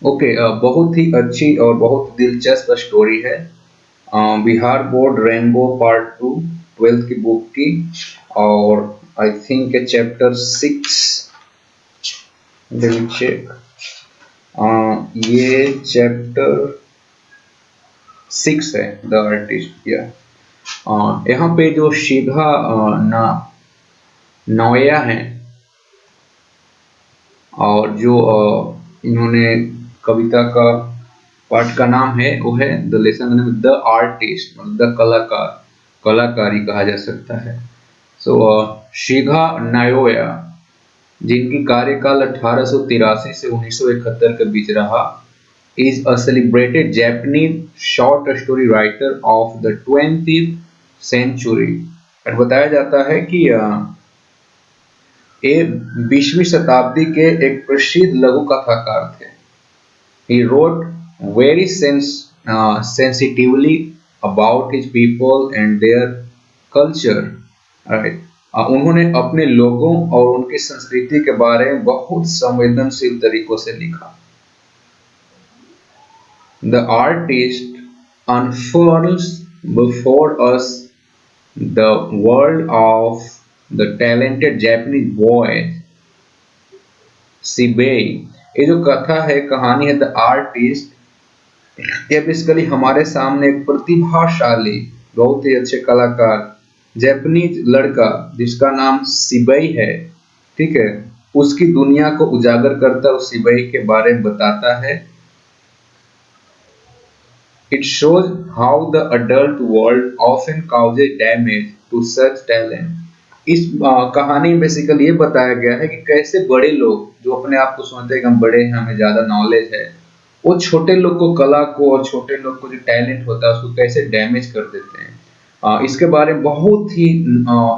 Okay, बहुत ही अच्छी और बहुत दिलचस्प स्टोरी है। Bihar board rainbow part 2, 12th की बुक की। और आई थिंक चैप्टर 6, चेक। ये चैप्टर 6 है, द आर्टिस्ट या। यहाँ पे जो शिघा ना नोया है, और जो इन्होंने कविता का पाठ का नाम है वो है द लेसन का नाम है द आर्टिस्ट, मतलब द कलाकार, कलाकारी कहा जा सकता है। सो शिघा नायोया, जिनकी कार्यकाल 1883 से 1971 के बीच रहा, is a celebrated Japanese short story writer of the 20th century. और बताया जाता है कि ये 20वीं शताब्दी के एक प्रसिद्ध लघु कथाकार थे। He wrote very sensitively about his people and their culture. Right? उन्होंने अपने लोगों और उनकी संस्कृति के बारे में बहुत संवेदनशील तरीकों से लिखा। The artist unfurls before us the world of the talented Japanese boy Sibei। ये जो कथा है, कहानी है द आर्टिस्ट, ये बेसिकली हमारे सामने एक प्रतिभाशाली, बहुत ही अच्छे कलाकार जापानीज लड़का जिसका नाम सिबई है, ठीक है, उसकी दुनिया को उजागर करता, उस सिबई के बारे में बताता है। It shows how the adult world often causes damage to such talent. इस कहानी में बेसिकली ये बताया गया है कि कैसे बड़े लोग जो अपने आप को समझते हैं कि हम बड़े हैं, हमें ज्यादा नॉलेज है, वो छोटे लोग को, कला को, और छोटे लोग को जो टैलेंट होता है उसको कैसे डैमेज कर देते हैं। इसके बारे में बहुत ही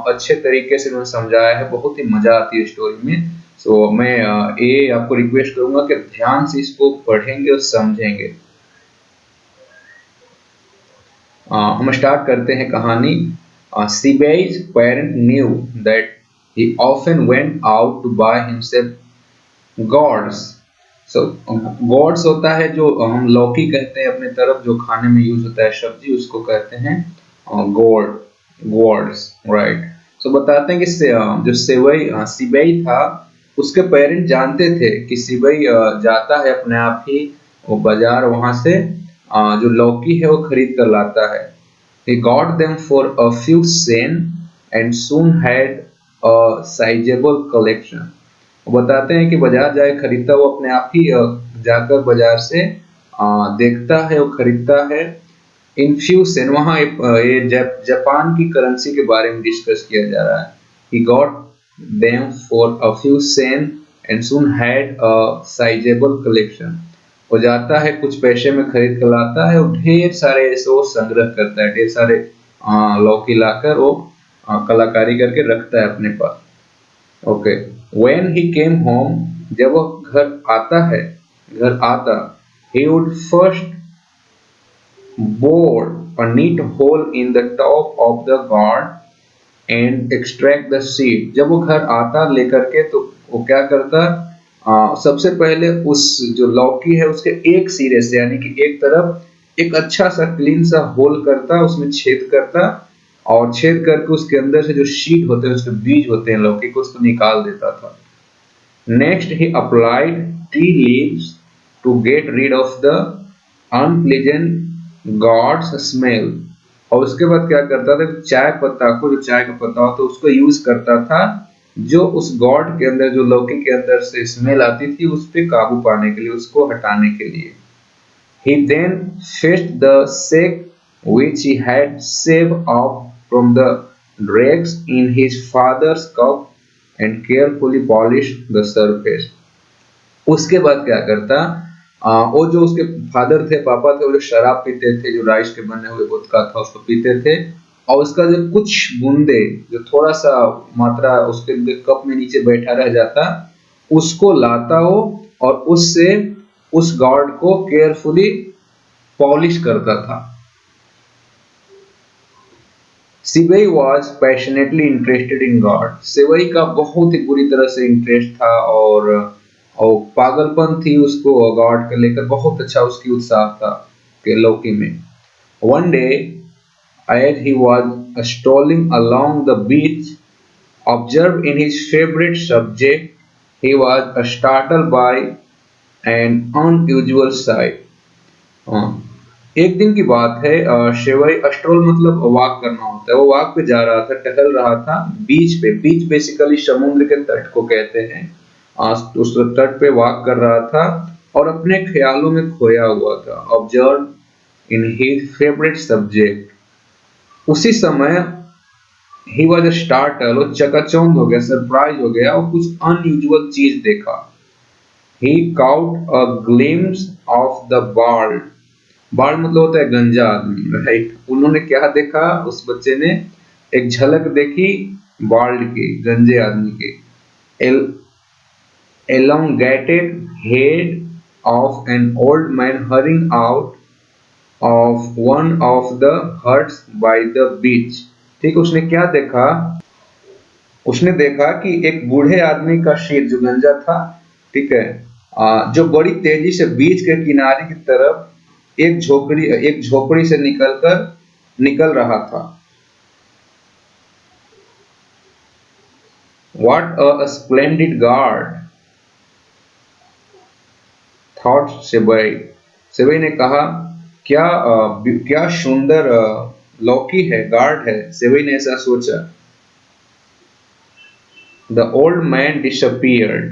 अच्छे तरीके से उन्होंने समझाया है, बहुत ही मजा आती है स्टोरी में। सो मैं ये आपको रिक्वेस्ट करूंगा कि ध्यान से इसको पढ़ेंगे और समझेंगे। हम स्टार्ट करते हैं कहानी। Seibei's parent knew that he often went out to buy himself gourds। So gourds होता है जो हम लौकी कहते हैं अपने तरफ, जो खाने में यूज होता है सब्जी, उसको कहते हैं गोर्ड, गोर्ड्स, राइट। सो बताते हैं कि जो सिबई था, उसके पेरेंट जानते थे कि सिबई जाता है अपने आप ही वो बाजार, वहां से जो लौकी है वो खरीद कर लाता है। He got them for a few sen and soon had a sizable collection। वो बताते हैं कि बाजार जाए खरीदता, वो अपने आप ही जाकर बाजार से देखता है, वो खरीदता है। इन फ्यू सेन, वहाँ ये जापान की करेंसी के बारे में डिस्कस किया जा रहा है। He got them for a few sen and soon had a sizable collection। वो जाता है, कुछ पैसे में खरीद कर लाता है, और ढेर सारे ऐसे वो संग्रह करता है, ढेर सारे लौकी लाकर वो कलाकारी करके रखता है अपने पास। Okay. When he came home, जब वो घर आता, he would first bore a neat hole in the top of the gourd and extract the seed। जब वो घर आता लेकर के, तो वो क्या करता, सबसे पहले उस जो लौकी है उसके एक सिरे से, यानी कि एक तरफ एक अच्छा सा क्लीन सा होल करता, उसमें छेद करता, और छेद करके उसके अंदर से जो शीट होते हैं, उसके बीज होते हैं लौकी को, उसको निकाल देता था। Next he applied tea leaves to get rid of the unpleasant god's smell. और उसके बाद क्या करता था, चाय पत्ता को, जो चाय का पत्ता होता है उसको यूज करता था, जो उस गॉड के अंदर, जो लौकी के अंदर से स्मेल आती थी, उस पे काबू पाने के लिए, उसको हटाने के लिए। He then fetched the sack which he had saved up from the dregs in his father's cup and carefully polished the surface। उसके बाद क्या करता, वो जो उसके फादर थे, पापा थे, वो जो शराब पीते थे, जो राइस के बने हुए वोदका था उसको पीते थे, और उसका जो कुछ बूंदे, जो थोड़ा सा मात्रा उसके कप में नीचे बैठा रह जाता, उसको लाता वो, और उससे उस गॉड को केयरफुली पॉलिश करता था। Seibei was passionately interested in gourd. Seibei का बहुत ही बुरी तरह से इंटरेस्ट था, और और पागलपन थी उसको गॉड के लेकर, बहुत अच्छा उसकी उत्साह था कि लौकी में। One day as he was strolling along the beach, observed in his favorite subject, he was startled by an unusual sight. हाँ, एक दिन की बात है, शेवाई अस्ट्रोल मतलब वॉक करना होता है, वो वॉक पे जा रहा था, टहल रहा था बीच पे। बीच बेसिकली समुद्र के तट को कहते हैं। उस तट पे वॉक कर रहा था और अपने ख्यालों में खोया हुआ था। Observe in his favourite subject. उसी समय ही वॉज स्टार्टल, वो चकाचौंध हो गया, सरप्राइज हो गया और कुछ अनयूजुअल चीज देखा। He caught a glimpse of the bald. Bald मतलब होता है गंजा आदमी, राइट। उन्होंने क्या देखा, उस बच्चे ने एक झलक देखी बार्ड की, गंजे आदमी की। elongated head of an old man hurrying out of one of the huts by the beach। ठीक, उसने क्या देखा, उसने देखा कि एक बूढ़े आदमी का सिर जो गंजा था, ठीक है, जो बड़ी तेजी से बीच के किनारे की तरफ एक झोपड़ी से निकल रहा था। What a splendid guard, thought Seibei. Seibei ने कहा, क्या सुंदर लौकी है, गार्ड है। सेबई ने ऐसा सोचा। The old man disappeared.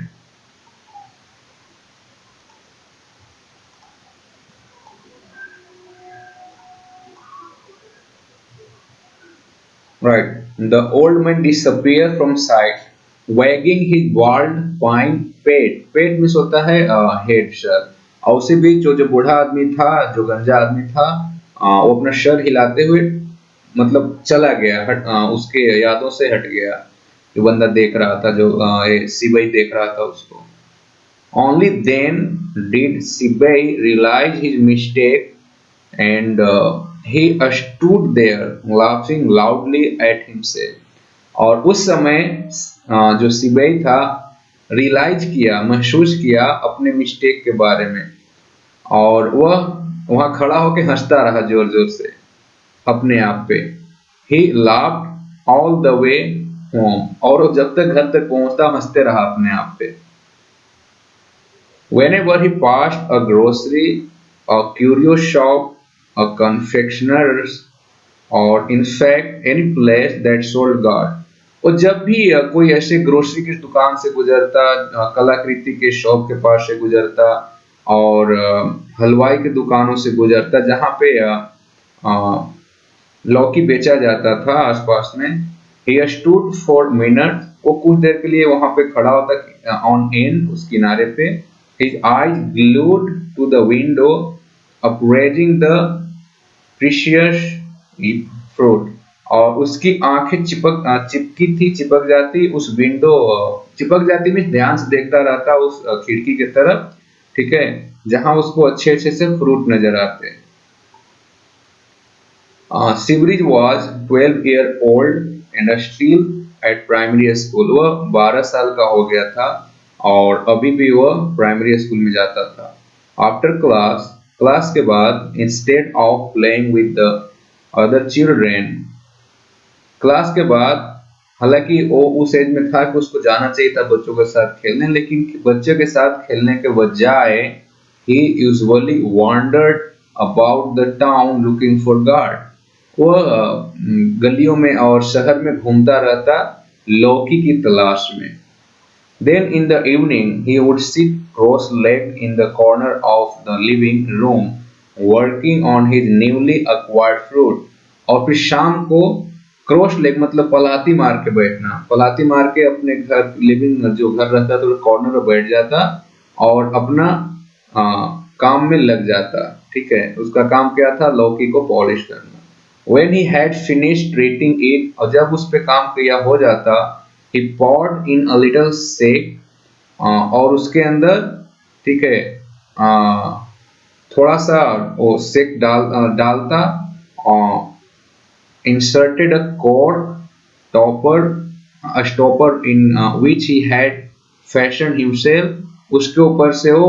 Right, the old man disappear from sight, wagging his bald fine pate. Pate में होता है हेड, सर। और उसी बीच जो जो बूढ़ा आदमी था, जो गंजा आदमी था, वो अपना सर हिलाते हुए मतलब चला गया, उसके यादों से हट गया। जो बंदा देख रहा था, जो सिबई देख रहा था उसको। Only then did Seibei realize his mistake and he stood there laughing loudly at himself। और उस समय जो सिबई था, रियलाइज किया, महसूस किया अपने मिस्टेक के बारे में, और वह वहां खड़ा होकर हंसता रहा जोर जोर से अपने आप पे। ही laughed all the way home, और वो जब तक घर तक पहुंचता हंसते रहा अपने आप पे। Whenever he passed a grocery, a curio shop, a confectioner's, or in fact any place that sold God, और जब भी कोई ऐसे ग्रोसरी की दुकान से गुजरता, कलाकृति के शॉप के पास से गुजरता, और हलवाई की दुकानों से गुजरता जहाँ पे लौकी बेचा जाता था आसपास में। he stood for minutes, वो कुछ देर के लिए वहां पे खड़ा होता ऑन एंड, उस किनारे पे। his eyes glued to the window appraising the precious fruit, और उसकी आंखें चिपक जाती उस विंडो, चिपक जाती में ध्यान से देखता रहता उस खिड़की की तरफ, ठीक है, जहां उसको अच्छे अच्छे से फ्रूट नजर आते। Sibridge was 12 year old and still at primary school। वह 12 साल का हो गया था और अभी भी वह प्राइमरी स्कूल में जाता था। आफ्टर क्लास के बाद, instead of playing with the other children, class के बाद, हालांकि वो उस एज में था कि उसको जाना चाहिए था बच्चों के साथ खेलने, लेकिन बच्चों के साथ खेलने के बजाय ही usually wandered about the town looking for God। वह गलियों में और शहर में घूमता रहता लौकी की तलाश में। Then in the evening he would sit cross-legged in the corner of the living room working on his newly acquired fruit। और फिर शाम को क्रॉस लेग मतलब पलाती मार के बैठना, पलाती मार के अपने घर, लिविंग जो घर रहता तो कॉर्नर में बैठ जाता और अपना काम में लग जाता, ठीक है। उसका काम क्या था, लौकी को पॉलिश करना। When he had finished treating it, और जब उस पे काम किया हो जाता, he poured in a little sake, और उसके अंदर, ठीक है, थोड़ा सा वो सेक डालता, inserted a cork stopper in which he had fashioned himself, उसके ऊपर से वो